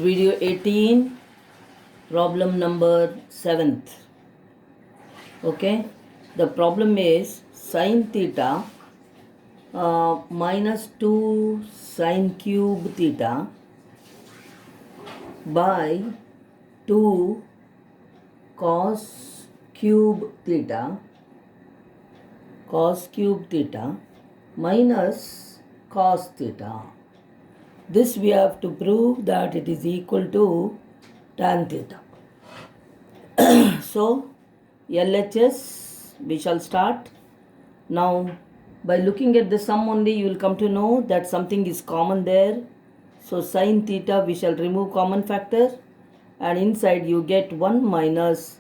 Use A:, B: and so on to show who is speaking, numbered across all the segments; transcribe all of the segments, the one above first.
A: video 18, problem number 7th. Okay, the problem is sine theta minus 2 sine cube theta by 2 cos cube theta minus cos theta. This we have to prove that it is equal to tan theta. So LHS we shall start. Now by looking at the sum only you will come to know that something is common there. So sin theta we shall remove common factor, and inside you get 1 minus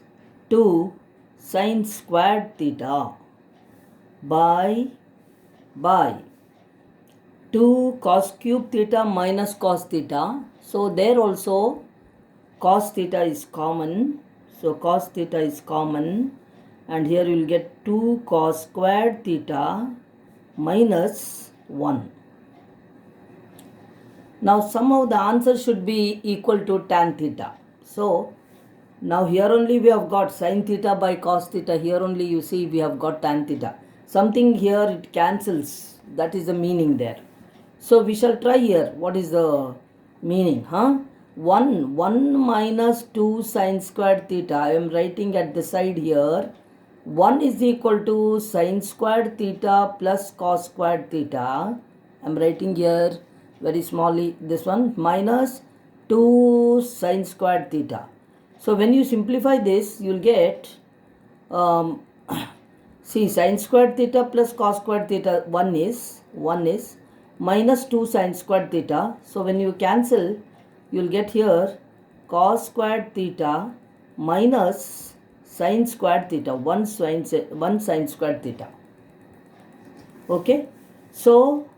A: 2 sin squared theta by 2 cos cube theta minus cos theta. So there also cos theta is common. So cos theta is common, and here you will get 2 cos squared theta minus 1. Now somehow the answer should be equal to tan theta. So now here only we have got sin theta by cos theta. Here only you see we have got tan theta. Something here it cancels. That is the meaning there. So we shall try here. What is the meaning? 1 minus 2 sin squared theta. I am writing at the side here. 1 is equal to sin squared theta plus cos squared theta. I am writing here very smallly this one, minus 2 sin squared theta. So when you simplify this, you will get see sin squared theta plus cos squared theta, 1 is minus 2 sin squared theta. So when you cancel, you will get here cos squared theta minus sin squared theta, 1 sin squared theta. Okay, so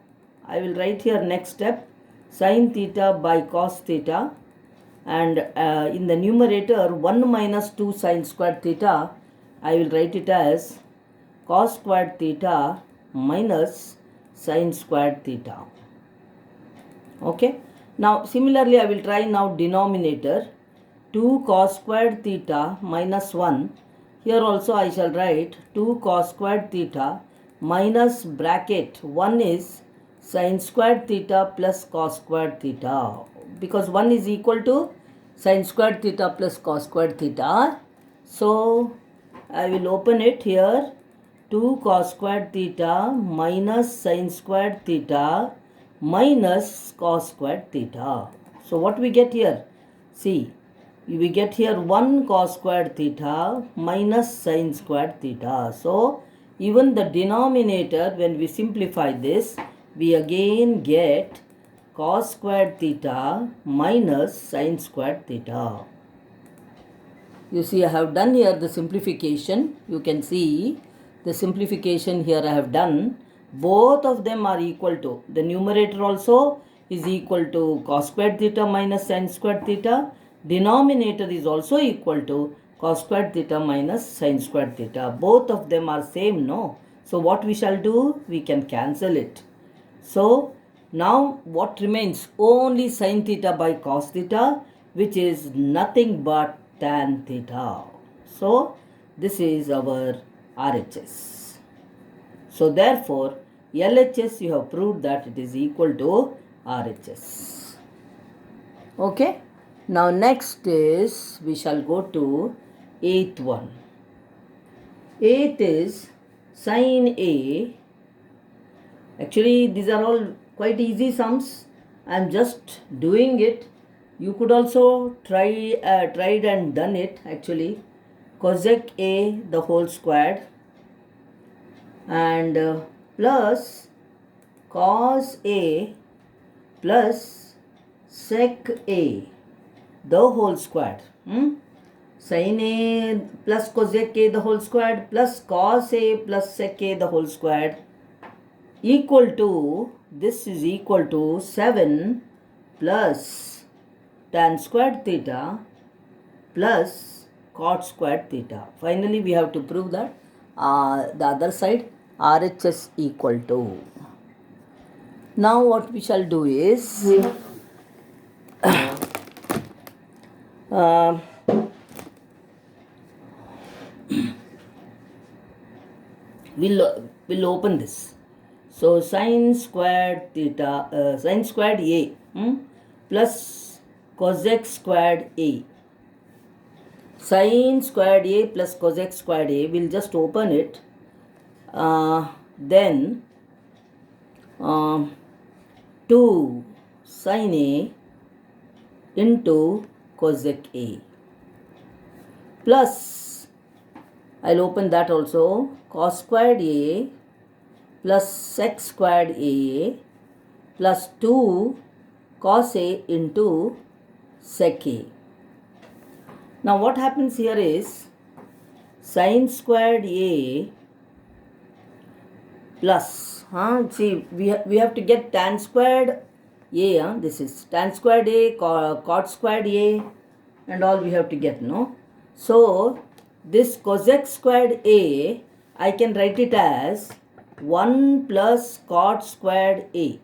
A: I will write here next step, sin theta by cos theta, and in the numerator 1 minus 2 sin squared theta, I will write it as cos squared theta minus sin squared theta. Okay, now similarly I will try now denominator 2 cos squared theta minus 1. Here also I shall write 2 cos squared theta minus bracket 1 is sin squared theta plus cos squared theta, because 1 is equal to sin squared theta plus cos squared theta. So I will open it here, 2 cos squared theta minus sin squared theta minus cos squared theta. So what we get here? See, we get here 1 cos squared theta minus sin squared theta. So even the denominator, when we simplify this, we again get cos squared theta minus sin squared theta. You see I have done here the simplification. You can see the simplification here I have done. Both of them are equal to, the numerator also is equal to cos squared theta minus sin squared theta. Denominator is also equal to cos squared theta minus sin squared theta. Both of them are same, no? So what we shall do? We can cancel it. So now what remains? Only sin theta by cos theta, which is nothing but tan theta. So this is our RHS. So therefore LHS you have proved that it is equal to RHS. Okay. Now next is we shall go to 8th one. 8th is sin A. Actually these are all quite easy sums. I am just doing it. You could also tried and done it actually. Cosec A the whole squared and plus cos A plus sec A the whole squared. Sin A plus cosec A the whole squared plus cos A plus sec A the whole squared equal to, this is equal to 7 plus tan squared theta plus cot squared theta. Finally we have to prove that the other side RHS equal to. Now what we shall do is Uh, we'll open this. So sine squared theta, sine squared a plus cosec squared a. Sine squared a plus cosec squared a, we'll just open it. Then 2 sine a into cosec a plus, I'll open that also, cos squared a plus sec squared a plus 2 cos a into sec a. Now what happens here is sine squared a plus, see we have to get tan squared a, this is tan squared a, cot squared a, and all we have to get, no? So this cosec squared a, I can write it as 1 plus cot squared a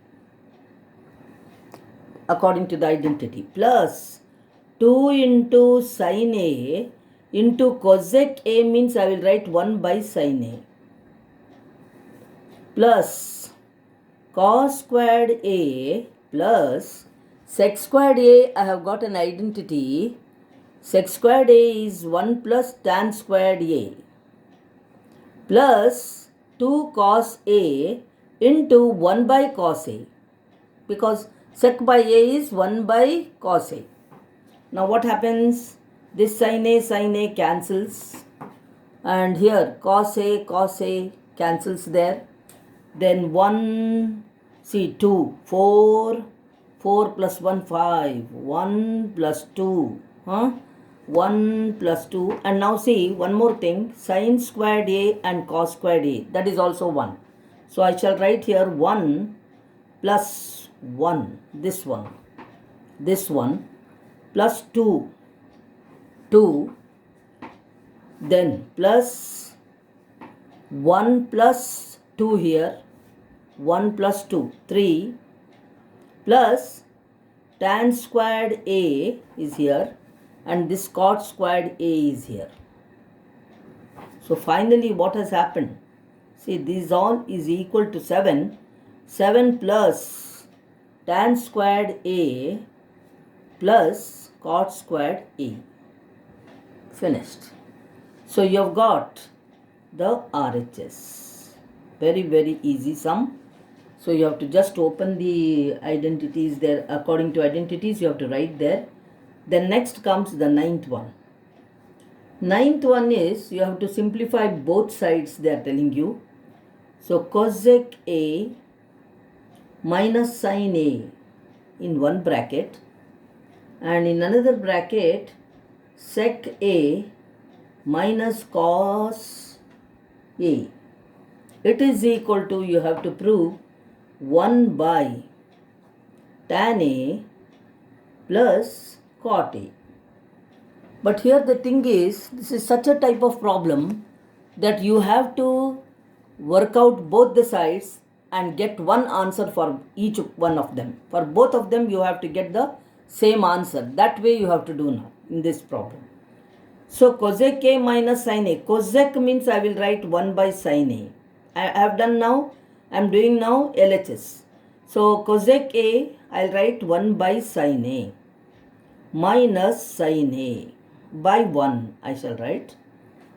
A: according to the identity, plus 2 into sin a into cosec a, means I will write 1 by sin a, plus cos squared a plus sec squared a, I have got an identity. Sec squared a is 1 plus tan squared a plus 2 cos a into 1 by cos a, because sec by a is 1 by cos a. Now what happens? This sin a cancels, and here cos a cancels there. Then 1, see 2, 4 plus 1, 5, 1 plus 2, 1 plus 2, and now see one more thing, sin squared a and cos squared a, that is also 1. So I shall write here 1 plus 1, this one plus 2, then plus 1 plus 2 here, 1 plus 2, 3, plus tan squared a is here, and this cot squared a is here. So finally what has happened? See, this all is equal to 7. 7 plus tan squared a plus cot squared a. Finished. So you have got the RHS. Very, very easy sum. So you have to just open the identities there. According to identities, you have to write there. Then next comes the ninth one. Ninth one is, you have to simplify both sides, they are telling you. So cosec a minus sin a in one bracket, and in another bracket sec a minus cos a. It is equal to, you have to prove 1 by tan a plus cot a. But here the thing is, this is such a type of problem that you have to work out both the sides and get one answer for each one of them. For both of them you have to get the same answer. That way you have to do now in this problem. So cosec a minus sin a. Cosec means I will write 1 by sin a. I have done now. I am doing now LHS. So cosec a, I will write 1 by sin a minus sin a by 1 I shall write.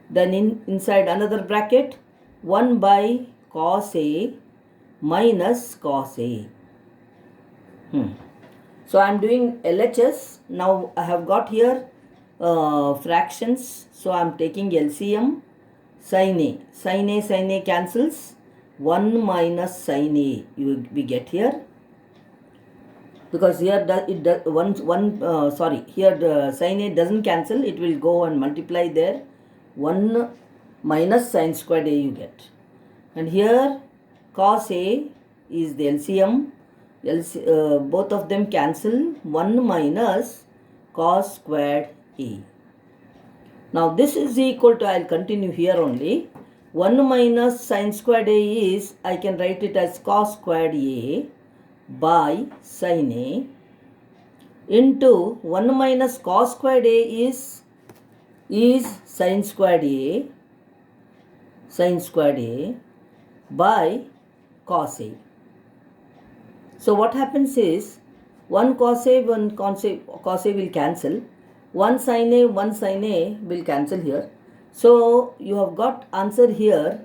A: Then inside another bracket 1 by cos a minus cos a. So I am doing LHS. Now I have got here fractions. So I am taking LCM. Sin a cancels. 1 minus sin a we get here, because here here the sin a doesn't cancel, it will go and multiply there. 1 minus sin squared a you get, and here cos a is the LCM. Both of them cancel. 1 minus cos squared a. Now this is equal to, I will continue here only. 1 minus sin squared a is, I can write it as cos squared a by sin a into 1 minus cos squared A is sin squared A by cos A. So what happens is 1 cos A, 1 cos A will cancel. 1 sin A, 1 sin A will cancel here. So you have got answer here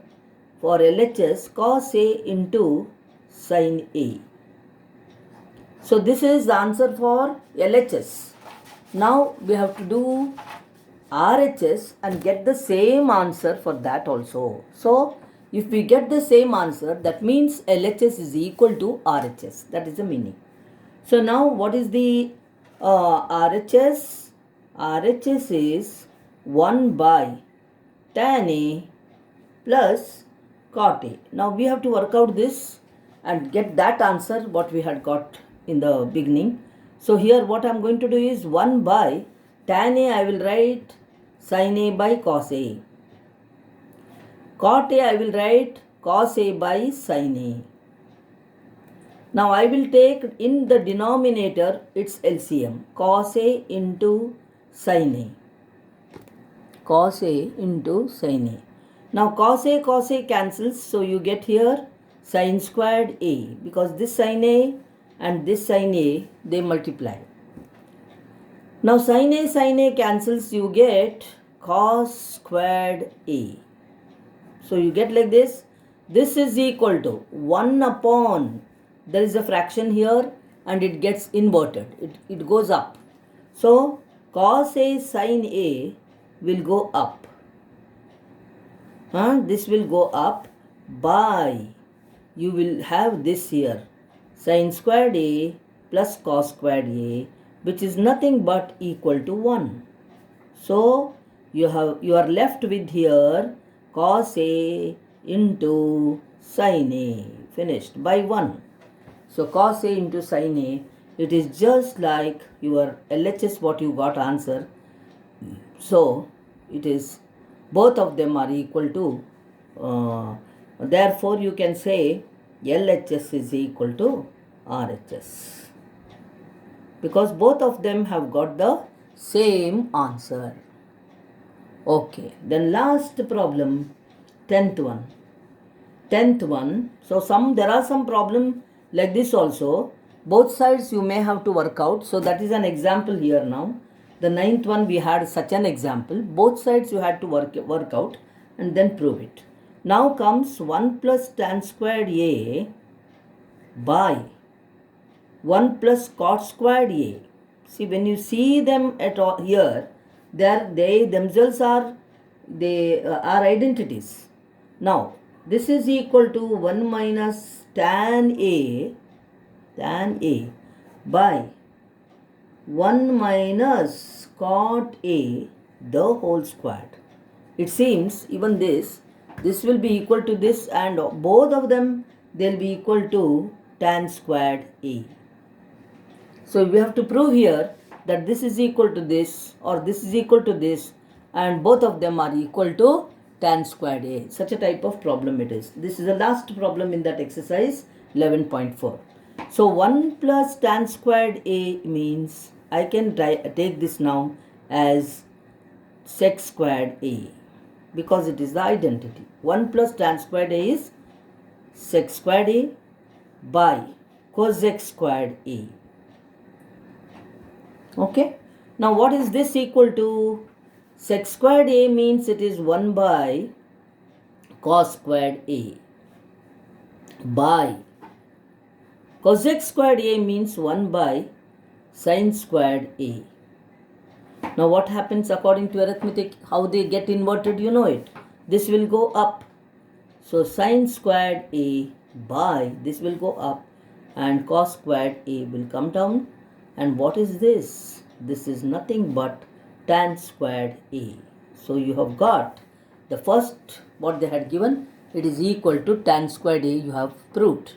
A: for LHS cos A into sin A. So this is the answer for LHS. Now we have to do RHS and get the same answer for that also. So if we get the same answer, that means LHS is equal to RHS. That is the meaning. So now what is the RHS? RHS is 1 by tan A plus cot A. Now we have to work out this and get that answer what we had got in the beginning. So here what I am going to do is 1 by tan A I will write sin A by cos A. Cot A I will write cos A by sin A. Now I will take in the denominator its LCM, cos A into sin A. Cos A into sin A. Now cos A cancels, so you get here sin squared A, because this sin A and this sin A, they multiply. Now sin A cancels, you get cos squared A. So you get like this. This is equal to 1 upon, there is a fraction here and it gets inverted. It goes up. So cos A sin A will go up. This will go up by, you will have this here, sin squared A plus cos squared A, which is nothing but equal to 1. So you are left with here cos A into sin A, finished, by 1. So cos A into sin A, it is just like your LHS what you got answer. So it is, both of them are equal to, therefore you can say LHS is equal to RHS, because both of them have got the same answer. Okay, then last problem, 10th one. So there are some problem like this also. Both sides you may have to work out. So that is an example here now. The 9th one we had such an example. Both sides you had to work out and then prove it. Now comes 1 plus tan squared A by 1 plus cot squared A. See, when you see them at all here, they themselves are identities. Now this is equal to 1 minus tan A by 1 minus cot A the whole squared. It seems even this will be equal to this, and both of them they'll be equal to tan squared A. So we have to prove here that this is equal to this or this is equal to this, and both of them are equal to tan squared A. Such a type of problem it is. This is the last problem in that exercise 11.4. So 1 plus tan squared A means I can take this now as sec squared A, because it is the identity. 1 plus tan squared A is sec squared A by cosec squared A. Okay. Now what is this equal to? Sec squared A means it is 1 by cos squared A by cosec squared A means 1 by sin squared A. Now what happens according to arithmetic? How they get inverted, you know it. This will go up. So sin squared A by, this will go up, and cos squared A will come down. And what is this? This is nothing but tan squared A. So you have got the first what they had given, it is equal to tan squared A, you have proved.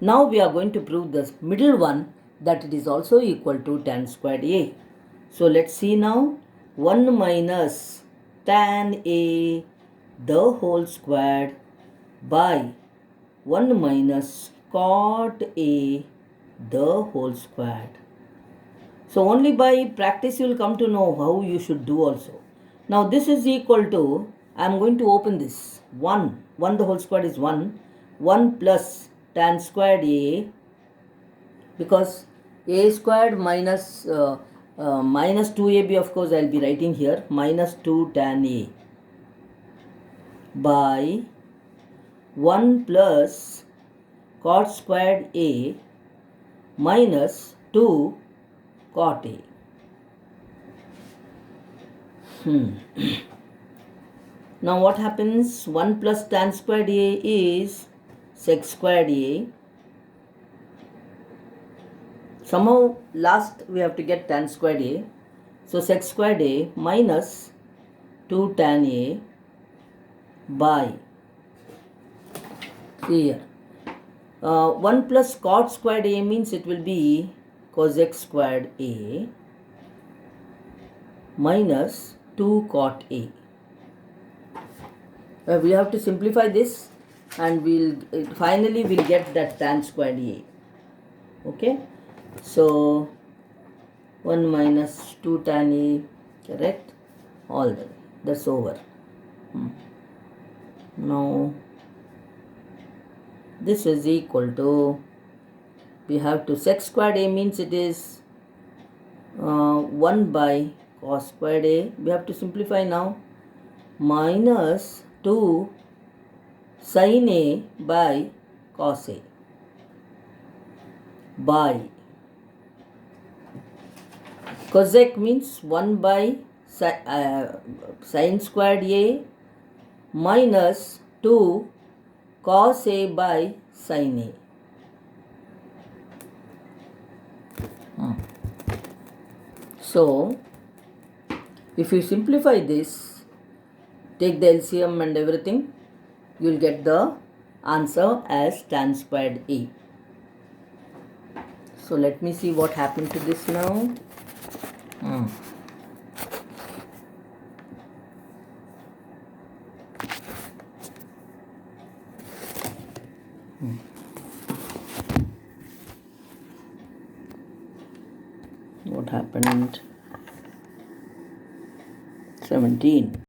A: Now we are going to prove the middle one, that it is also equal to tan squared A. So let's see now. 1 minus tan A the whole squared by 1 minus cot A the whole squared. So only by practice you will come to know how you should do also. Now this is equal to, I am going to open this, 1 the whole square is 1 plus tan squared a, because a squared minus 2ab, of course I will be writing here, minus 2 tan a by 1 plus cot squared a minus 2 cot a. Now what happens? 1 plus tan squared a is sec squared a. Somehow last we have to get tan squared a. So sec squared a minus 2 tan a by, here, 1 plus cot squared a means it will be cosec squared a minus 2 cot a. We have to simplify this and finally we'll get that tan squared a. Okay, so 1 minus 2 tan a, correct? All that, that's over. Now this is equal to, we have to, sec squared a means it is 1 by cos squared a. We have to simplify now, minus 2 sin a by cos a by cosec means 1 by sin squared a minus 2 cos a by sin a. So if you simplify this, take the LCM and everything, you will get the answer as tan squared a. So let me see what happened to this now. What happened? 17.